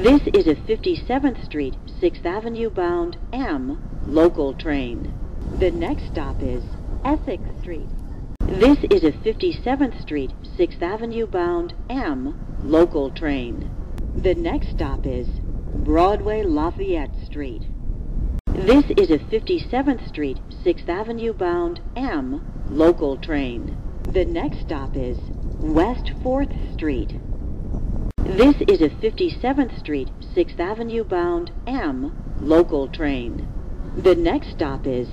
This is a 57th Street, 6th Avenue bound M local train. The next stop is Essex Street. This is a 57th Street, 6th Avenue bound M local train. The next stop is Broadway-Lafayette Street. This is a 57th Street, 6th Avenue bound M local train. The next stop is West 4th Street. This is a 57th Street, 6th Avenue bound M local train. The next stop is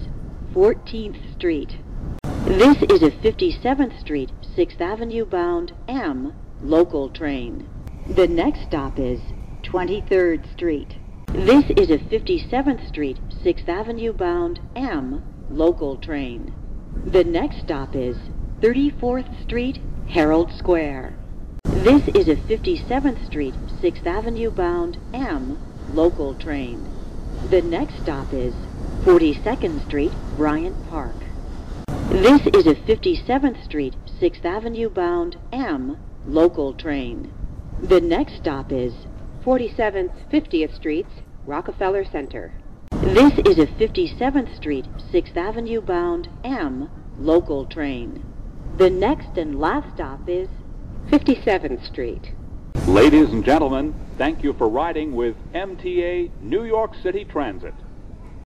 14th Street. This is a 57th Street, 6th Avenue bound M local train. The next stop is 23rd Street. This is a 57th Street, 6th Avenue bound M local train. The next stop is 34th Street, Herald Square. This is a 57th Street, 6th Avenue bound M local train. The next stop is 42nd Street, Bryant Park. This is a 57th Street, 6th Avenue bound M local train. The next stop is 47th, 50th Streets, Rockefeller Center. This is a 57th Street, 6th Avenue bound M local train. The next and last stop is 57th Street. Ladies and gentlemen, thank you for riding with MTA New York City Transit.